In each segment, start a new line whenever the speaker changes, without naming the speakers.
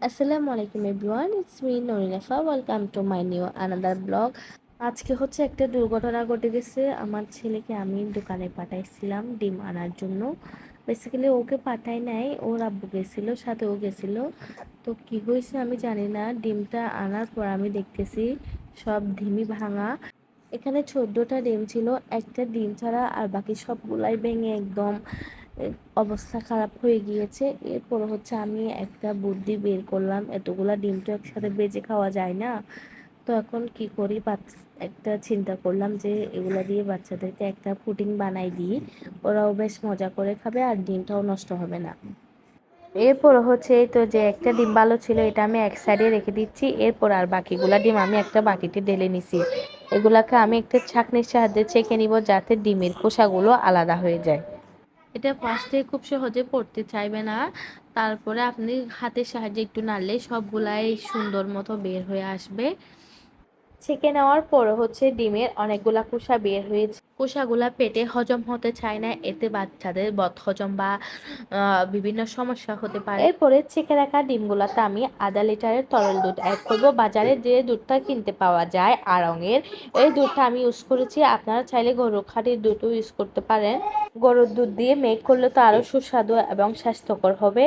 আসসালামু আলাইকুম everyone, it's me Norinafa. Welcome to my new another blog. আজকে হচ্ছে একটা দুর্ঘটনা ঘটে গেছে। আমার ছেলেকে আমি দোকানে পাঠাইছিলাম ডিম আনার জন্য। বেসিক্যালি ওকে পাঠাই নাই, ওর আব্বু গেছিলো, সাথে ও গেছিলো। তো কি হয়েছে আমি জানি না, ডিমটা আনার পর আমি দেখতেছি সব ডিমই ভাঙা। এখানে 14টা ডিম ছিল, একটা ডিম ছাড়া আর বাকি সবগুলাই ভেঙে একদম অবস্থা খারাপ হয়ে গিয়েছে। এরপর হচ্ছে আমি একটা বুদ্ধি বের করলাম, এতগুলা ডিম তো একসাথে বেজে খাওয়া যায় না। তো এখন কি করি, একটা চিন্তা করলাম যে এগুলা দিয়ে বাচ্চাদেরকে একটা পুডিং বানাই দিই, ওরাও বেশ মজা করে খাবে আর ডিমটাও নষ্ট হবে না। এরপর হচ্ছে এই তো যে একটা ডিম ভালো ছিল, এটা আমি এক সাইডে রেখে দিচ্ছি। এরপর আর বাকিগুলা ডিম আমি একটা বাটিতে ঢেলে নিছি। এগুলাকে আমি একটা ছাঁকনির সাহায্যে ছেঁকে নিব, যাতে ডিমের খোসাগুলো আলাদা হয়ে যায়। এটা ফার্স্টে খুব সহজে পড়তে চাইবে না, তারপরে আপনি হাতের সাহায্যে একটু নাড়লে সবগুলাই সুন্দর মতো বের হয়ে আসবে। ছেঁকে নেওয়ার পরে হচ্ছে ডিমের অনেকগুলা খোসা বের হয়েছে। খোসাগুলা পেটে হজম হতে চায় না, এতে বাচ্চাদের বদহজম বা বিভিন্ন সমস্যা হতে পারে। এরপরে ছেঁকে রাখা ডিমগুলাতে আমি আধা লিটারের তরল দুধ অ্যাড করব। বাজারে যে দুধটা কিনতে পাওয়া যায় আড়ংয়ের, এই দুধটা আমি ইউজ করেছি। আপনারা চাইলে গরুর খাঁটির দুধও ইউজ করতে পারেন। গরুর দুধ দিয়ে মেক করলে তো আরও সুস্বাদু এবং স্বাস্থ্যকর হবে।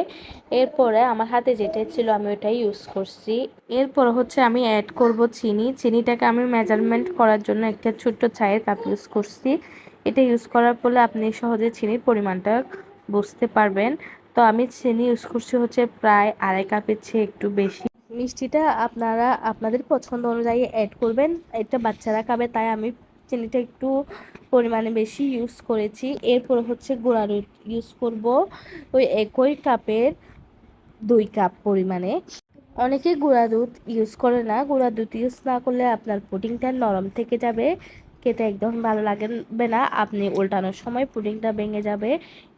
এরপরে আমার হাতে যেটা ছিল আমি ওটাই ইউজ করছি। এরপর হচ্ছে আমি অ্যাড করব চিনি। চিনিটাকে আমি মেজারমেন্ট করার জন্য একটা ছোট্ট চায়ের কাপ ইউজ করছি। এটা ইউজ করার ফলে আপনি সহজে চিনির পরিমাণটা বুঝতে পারবেন। তো আমি চিনি ইউজ করছি হচ্ছে প্রায় আড়াই কাপের চেয়ে একটু বেশি। মিষ্টিটা আপনারা আপনাদের পছন্দ অনুযায়ী অ্যাড করবেন। এটা বাচ্চারা খাবে, তাই আমি চিনিটা একটু পরিমাণে বেশি ইউজ করেছি। এরপর হচ্ছে গুঁড়া দুধ ইউজ করব ওই একই কাপের 2 কাপ পরিমাণে। অনেকে গুঁড়া দুধ ইউজ করে না, গুঁড়া দুধ ইউজ না করলে আপনার পুডিংটা নরম থেকে যাবে, খেতে একদম ভালো লাগবে না, আপনি উল্টানোর সময় পুডিংটা ভেঙে যাবে।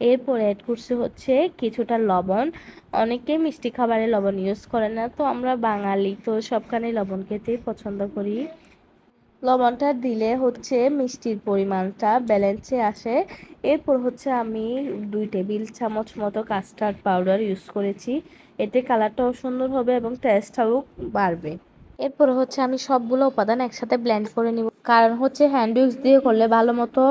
এরপর অ্যাড করছি হচ্ছে কিছুটা লবণ। অনেকে মিষ্টি খাবারে লবণ ইউজ করে না, তো আমরা বাঙালি তো সবখানে লবণ খেতেই পছন্দ করি। লবণটা দিলে হচ্ছে মিষ্টির পরিমাণটা ব্যালেন্সে আসে। এরপর হচ্ছে আমি 2 টেবিল চামচ মতো কাস্টার্ড পাউডার ইউজ করেছি। এতে কালারটাও সুন্দর হবে এবং টেস্টটাও বাড়বে। এরপর হচ্ছে আমি সবগুলো উপাদান একসাথে ব্লেন্ড করে নিব, কারণ হচ্ছে হ্যান্ড উইক্স দিয়ে করলে ভালো মতো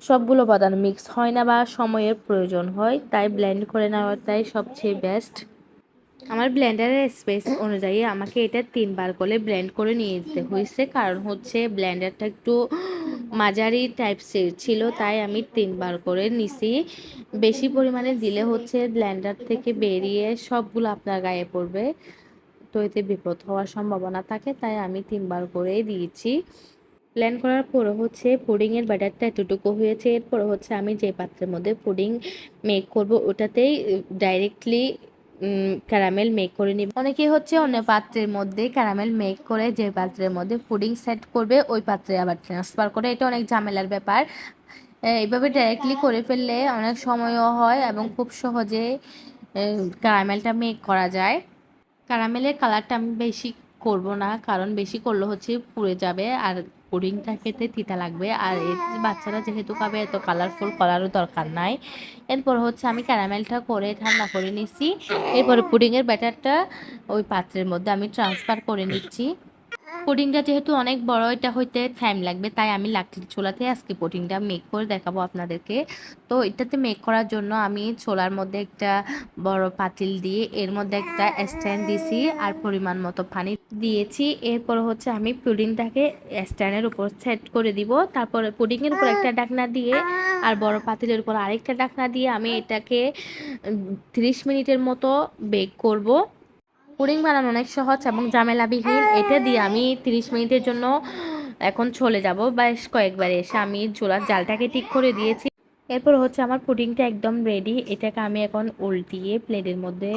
সবগুলো উপাদান মিক্স হয় না বা সময়ের প্রয়োজন হয়, তাই ব্লেন্ড করে নেওয়াটাই সবচেয়ে বেস্ট। আমার ব্লেন্ডারের স্পেস অনুযায়ী আমাকে এটা 3বার করে ব্লেন্ড করে নিয়ে যেতে হয়েছে, কারণ হচ্ছে ব্লেন্ডারটা একটু মাঝারি টাইপসের ছিল, তাই আমি 3বার করে নিছি। বেশি পরিমাণে দিলে হচ্ছে ব্লেন্ডার থেকে বেরিয়ে সবগুলো আপনার গায়ে পড়বে, তো এতে বিপদ হওয়ার সম্ভাবনা থাকে, তাই আমি 3বার করেই দিয়েছি। ব্লেন্ড করার পরে হচ্ছে পুডিংয়ের ব্যাটারটা এতটুকু হয়েছে। এরপরে হচ্ছে আমি যে পাত্রের মধ্যে পুডিং মেক করব ওটাতেই ডাইরেক্টলি ক্যারামেল মেক করে নিব। অনেকে হচ্ছে অন্য পাত্রের মধ্যে ক্যারামেল মেক করে যে পাত্রের মধ্যে পুডিং সেট করবে ওই পাত্রে আবার ট্রান্সফার করে, এটা অনেক ঝামেলার ব্যাপার। এইভাবে ডাইরেক্টলি করে ফেললে অনেক সময়ও হয় এবং খুব সহজে ক্যারামেলটা মেক করা যায়। ক্যারামেলের কালারটা আমি বেশি করব না, কারণ বেশি করলে হচ্ছে পুড়ে যাবে আর পুডিংটা খেতে তিতা লাগবে, আর বাচ্চারা যেহেতু খাবে এত কালারফুল করারও দরকার নাই। এরপর হচ্ছে আমি ক্যারামেলটা করে ঠান্ডা করে নিচ্ছি। এরপরে পুডিংয়ের ব্যাটারটা ওই পাত্রের মধ্যে আমি ট্রান্সফার করে নিচ্ছি। পুডিংটা যেহেতু অনেক বড়, এটা হইতে টাইম লাগবে, তাই আমি লাকড়ির চুলাতে আজকে পুডিংটা মেক করে দেখাবো আপনাদেরকে। তো এটাতে মেক করার জন্য আমি চুলার মধ্যে একটা বড় পাতিল দিয়ে এর মধ্যে একটা স্ট্যান্ড দিয়েছি আর পরিমাণ মতো পানি দিয়েছি। এরপর হচ্ছে আমি পুডিংটাকে স্ট্যান্ডের উপর সেট করে দিব, তারপরে পুডিংয়ের উপর একটা ঢাকনা দিয়ে আর বড় পাতিলের উপর আরেকটা ঢাকনা দিয়ে আমি এটাকে 30 মিনিটের মতো বেক করব। পুডিং বানানো অনেক সহজ এবং ঝামেলাবিহীন। এটা দিয়ে আমি 30 মিনিটের জন্য এখন চলে যাব, বেশ কয়েকবার এসে আমি চুলার জালটাকে ঠিক করে দিয়েছি। এরপর হচ্ছে আমার পুডিংটা একদম রেডি। এটাকে আমি এখন উল্টিয়ে প্লেটের মধ্যে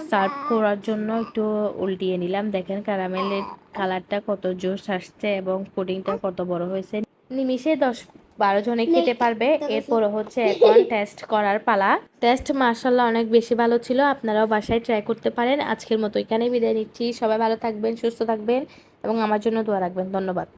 সার্ভ করার জন্য একটু উল্টিয়ে নিলাম। দেখেন ক্যারামেলের কালারটা কত জোস আসছে এবং পুডিংটা কত বড় হয়েছে। নিমিষে 10-12 জনে খেতে পারবে। এরপর হচ্ছে এখন টেস্ট করার পালা। টেস্ট মাশাআল্লাহ অনেক বেশি ভালো ছিল, আপনারাও বাসায় ট্রাই করতে পারেন। আজকের মতো এখানেই বিদায় নিচ্ছি। সবাই ভালো থাকবেন, সুস্থ থাকবেন এবং আমার জন্য দোয়া রাখবেন। ধন্যবাদ।